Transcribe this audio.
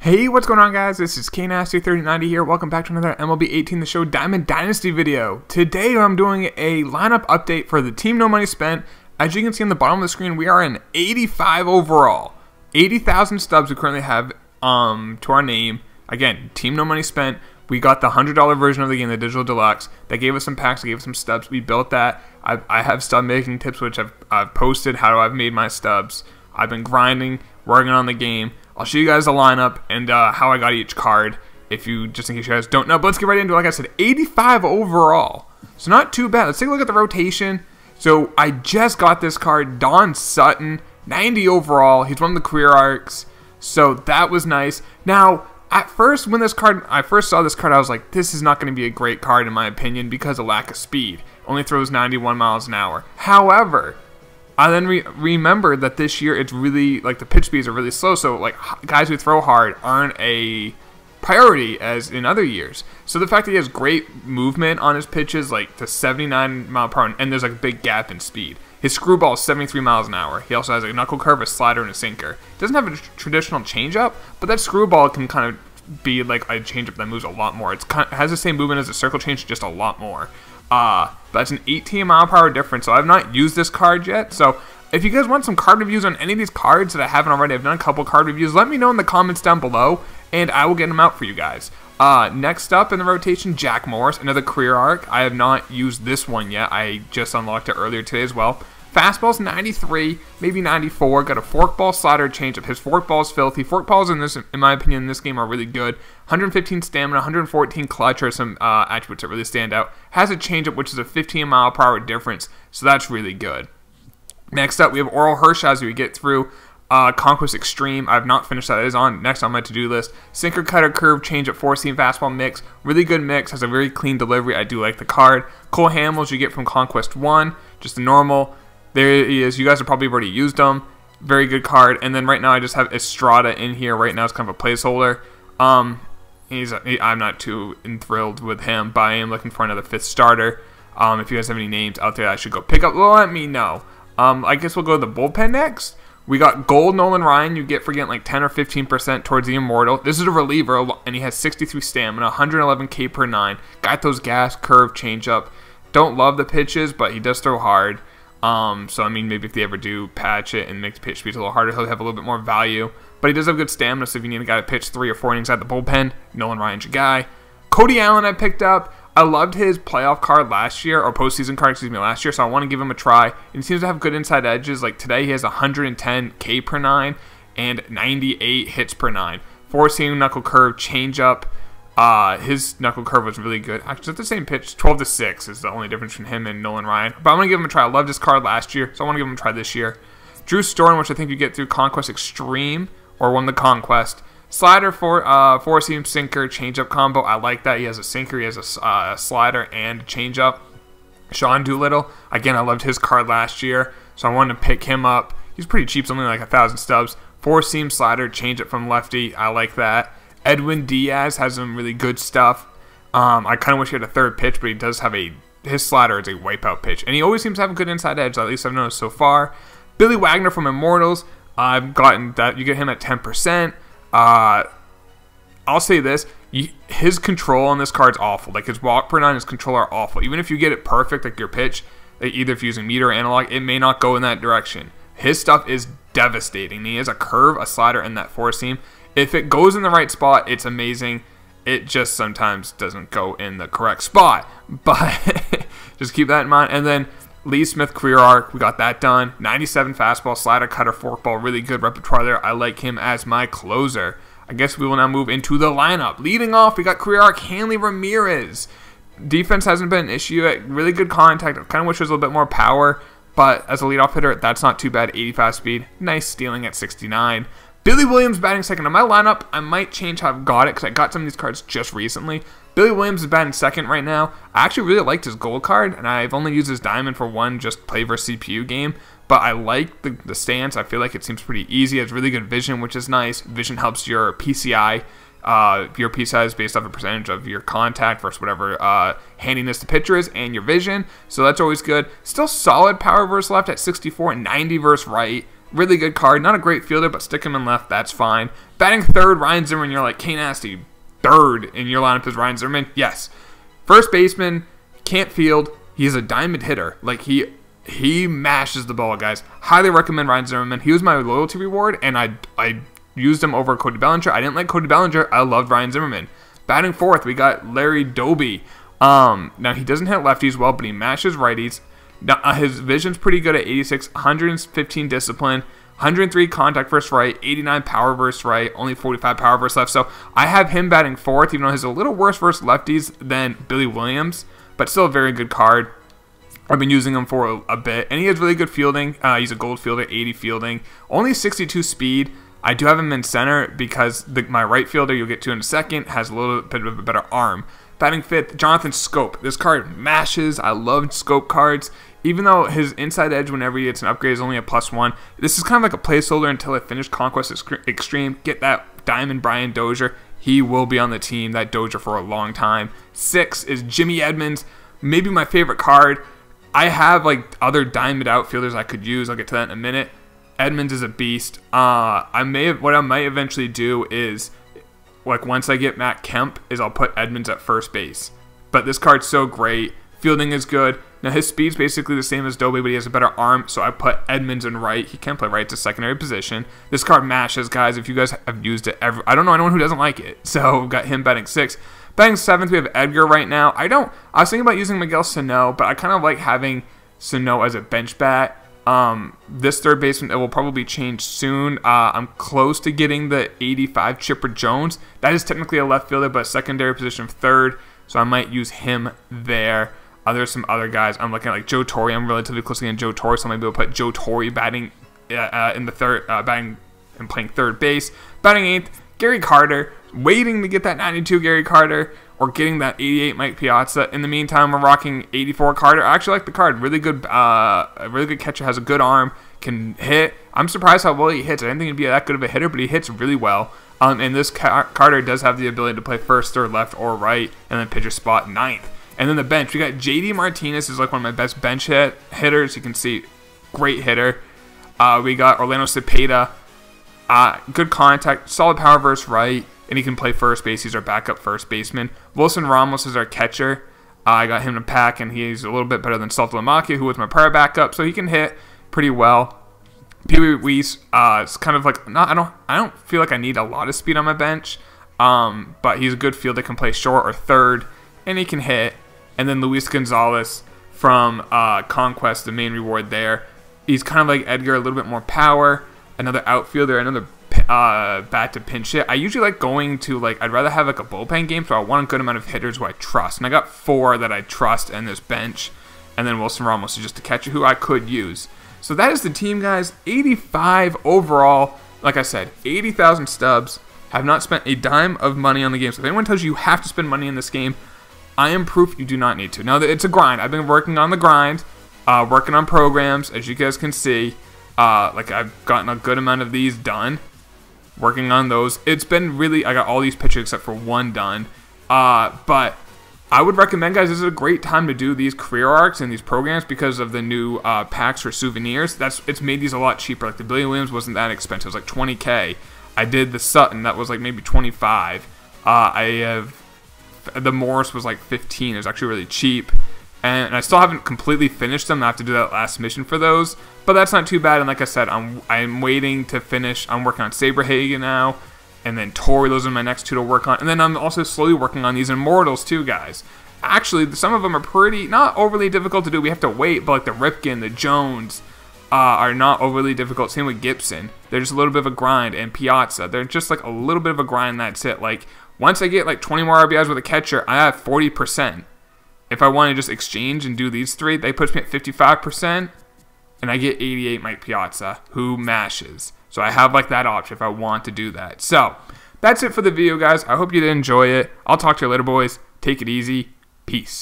Hey, what's going on, guys? This is Dynasty 3090 here. Welcome back to another MLB 18 The Show Diamond Dynasty video. Today I'm doing a lineup update for the Team No Money Spent. As you can see on the bottom of the screen, we are in 85 overall. 80,000 stubs we currently have to our name. Again, Team No Money Spent. We got the $100 version of the game, the Digital Deluxe. They gave us some packs, they gave us some stubs. We built that. I have stub making tips, which I've posted how I've made my stubs. I've been grinding, working on the game. I'll show you guys the lineup and how I got each card, just in case you guys don't know. But let's get right into it. Like I said, 85 overall. So not too bad. Let's take a look at the rotation. So I just got this card, Don Sutton, 90 overall. He's one of the career arcs. So that was nice. Now, at first, when I first saw this card, I was like, this is not going to be a great card in my opinion because of lack of speed. Only throws 91 miles an hour. However, I then remembered that this year it's really, like, the pitch speeds are really slow, so, like, guys who throw hard aren't a priority as in other years. So the fact that he has great movement on his pitches, like, to 79 mile per hour, and there's, like, a big gap in speed. His screwball is 73 miles an hour. He also has a knuckle curve, a slider, and a sinker. He doesn't have a traditional changeup, but that screwball can kind of be, like, a changeup that moves a lot more. It has the same movement as a circle change, just a lot more. That's an 18 mile per hour difference, so I've not used this card yet. So if you guys want some card reviews on any of these cards that I haven't already, I've done a couple card reviews, let me know in the comments down below, and I will get them out for you guys. Next up in the rotation, Jack Morris, another career arc. I have not used this one yet. I just unlocked it earlier today as well. Fastball's 93, maybe 94. Got a forkball, slider, changeup. His forkball is filthy. Forkballs in my opinion, in this game are really good. 115 stamina, 114 clutch are some attributes that really stand out. Has a changeup, which is a 15 mile per hour difference, so that's really good. Next up, we have Oral Hirsch as we get through Conquest Extreme. I have not finished that. It is on next on my to-do list. Sinker, cutter, curve, changeup, four-seam fastball mix. Really good mix. Has a very clean delivery. I do like the card. Cole Hamels you get from Conquest 1. Just a normal. There he is. You guys have probably already used him. Very good card. And then right now I just have Estrada in here. Right now it's kind of a placeholder. I'm not too enthralled with him, but I am looking for another fifth starter. If you guys have any names out there I should go pick up, let me know. I guess we'll go to the bullpen next. We got Gold Nolan Ryan. You get for getting like 10 or 15% towards the Immortal. This is a reliever, and he has 63 stamina, 111 K per 9. Got those gas, curve, changeup. Don't love the pitches, but he does throw hard. So I mean, maybe if they ever do patch it and make the pitch speeds a little harder, he'll have a little bit more value. But he does have good stamina, so if you need a guy to pitch 3 or 4 innings at the bullpen, Nolan Ryan's your guy. Cody Allen I picked up. I loved his playoff card last year, or postseason card, excuse me, last year, so I want to give him a try. And he seems to have good inside edges. Like today, he has 110 K per 9 and 98 hits per 9. Four-seam knuckle curve, changeup. His knuckle curve was really good. Actually, it's the same pitch. 12-6 is the only difference between him and Nolan Ryan. But I'm going to give him a try. I loved his card last year, so I want to give him a try this year. Drew Storen, which I think you get through Conquest Extreme, or won the Conquest. Slider, four-seam sinker, changeup combo. I like that. He has a sinker, he has a slider, and a changeup. Sean Doolittle. Again, I loved his card last year, so I wanted to pick him up. He's pretty cheap, something like 1,000 stubs. Four-seam slider, changeup from lefty. I like that. Edwin Diaz has some really good stuff. I kind of wish he had a third pitch, but he does have his slider is a wipeout pitch. And he always seems to have a good inside edge, at least I've noticed so far. Billy Wagner from Immortals. I've gotten that. You get him at 10%. I'll say this. His control on this card's awful. Like his walk per 9, his control are awful. Even if you get it perfect, like your pitch, like either if you're using meter or analog, it may not go in that direction. His stuff is devastating. He has a curve, a slider, and that four-seam. If it goes in the right spot, it's amazing. It just sometimes doesn't go in the correct spot. But just keep that in mind. And then Lee Smith career arc, we got that done. 97 fastball, slider, cutter, forkball, really good repertoire there. I like him as my closer. I guess we will now move into the lineup. Leading off, we got career arc Hanley Ramirez. Defense hasn't been an issue. Really good contact. I kind of wish there was a little bit more power. But as a leadoff hitter, that's not too bad. 85 speed. Nice stealing at 69. Billy Williams batting second. On my lineup, I might change how I've got it because I got some of these cards just recently. Billy Williams is batting second right now. I actually really liked his gold card, and I've only used his diamond for one just play versus CPU game. But I like the stance. I feel like it seems pretty easy. It has really good vision, which is nice. Vision helps your PCI. Your PCI is based off a percentage of your contact versus whatever handiness the pitcher is and your vision. So that's always good. Still solid power versus left at 64 and 90 versus right. really good card. Not a great fielder, but stick him in left, that's fine. Batting third, Ryan Zimmerman. You're like, K-Nasty, third in your lineup is Ryan Zimmerman? Yes. First baseman, can't field. He's a diamond hitter. Like, he mashes the ball, guys. Highly recommend Ryan Zimmerman. He was my loyalty reward, and I used him over Cody Bellinger. I didn't like Cody Bellinger. I loved Ryan Zimmerman. Batting fourth, we got Larry Doby. Now, he doesn't hit lefties well, but he mashes righties. Now, his vision's pretty good at 86, 115 discipline, 103 contact versus right, 89 power versus right, only 45 power versus left. So I have him batting fourth, even though he's a little worse versus lefties than Billy Williams, but still a very good card. I've been using him for a bit, and he has really good fielding. He's a gold fielder, 80 fielding, only 62 speed. I do have him in center because my right fielder, you'll get to in a second, has a little bit of a better arm. Batting fifth, Jonathan Scope. This card mashes. I love Scope cards. Even though his inside edge whenever he gets an upgrade is only a +1, this is kind of like a placeholder until I finish Conquest Extreme. Get that Diamond Brian Dozier. He will be on the team, that Dozier, for a long time. 6 is Jimmy Edmonds. Maybe my favorite card. I have like other diamond outfielders I could use. I'll get to that in a minute. Edmonds is a beast. What I might eventually do is, like, once I get Matt Kemp, is I'll put Edmonds at first base. But this card's so great. Fielding is good. Now, his speed's basically the same as Doby, but he has a better arm, so I put Edmonds in right. He can play right. It's a secondary position. This card mashes, guys. If you guys have used it ever, I don't know anyone who doesn't like it. So we've got him batting 6. Batting 7th, we have Edgar right now. I was thinking about using Miguel Sano, but I kind of like having Sano as a bench bat. This third baseman, it will probably change soon. I'm close to getting the 85 Chipper Jones. That is technically a left fielder, but secondary position of third, so I might use him there. There's some other guys. I'm looking at like Joe Torre. I'm relatively close to getting Joe Torre, so I might be able to put Joe Torre batting in the third, batting and playing third base. Batting 8th, Gary Carter. Waiting to get that 92 Gary Carter, or getting that 88 Mike Piazza. In the meantime, we're rocking 84 Carter. I actually like the card. Really good catcher. Has a good arm. Can hit. I'm surprised how well he hits. I didn't think he'd be that good of a hitter, but he hits really well. And this Carter does have the ability to play first, third, left, or right, and then pitcher spot 9th. And then the bench, we got JD Martinez, is like one of my best bench hitters. You can see, great hitter. We got Orlando Cepeda, good contact, solid power versus right, and he can play first base. He's our backup first baseman. Wilson Ramos is our catcher. I got him to pack, and he's a little bit better than Salta Lamacchia, who was my prior backup, so he can hit pretty well. Pee Wee Weiss, it's kind of like, I don't feel like I need a lot of speed on my bench, but he's a good fielder, can play short or third, and he can hit. And then Luis Gonzalez from Conquest, the main reward there. He's kind of like Edgar, a little bit more power. Another outfielder, another bat to pinch hit. I usually like going to, like, I'd rather have like a bullpen game, so I want a good amount of hitters who I trust. And I got 4 that I trust in this bench. And then Wilson Ramos is just a catcher who I could use. So that is the team, guys. 85 overall. Like I said, 80,000 stubs. Have not spent a dime of money on the game. So if anyone tells you you have to spend money in this game, I am proof you do not need to. Now, it's a grind. I've been working on the grind, working on programs, as you guys can see. Like, I've gotten a good amount of these done, working on those. It's been really, I got all these pitches except for one done. But I would recommend, guys, this is a great time to do these career arcs and these programs because of the new packs for souvenirs. It's made these a lot cheaper. Like, the Billy Williams wasn't that expensive. It was like $20K. I did the Sutton. That was like maybe $25. The Morris was like $15. It was actually really cheap. And I still haven't completely finished them. I have to do that last mission for those. But that's not too bad. And like I said, I'm waiting to finish. I'm working on Saberhagen now. And then Torrey, those are my next 2 to work on. And then I'm also slowly working on these Immortals too, guys. Actually, some of them are pretty, not overly difficult to do. We have to wait. But like the Ripken, the Jones are not overly difficult. Same with Gibson. They're just a little bit of a grind. And Piazza, they're just like a little bit of a grind. That's it. Like, once I get like 20 more RBIs with a catcher, I have 40%. If I want to just exchange and do these 3, they puts me at 55%, and I get 88 Mike Piazza, who mashes. So I have like that option if I want to do that. So that's it for the video, guys. I hope you did enjoy it. I'll talk to you later, boys. Take it easy. Peace.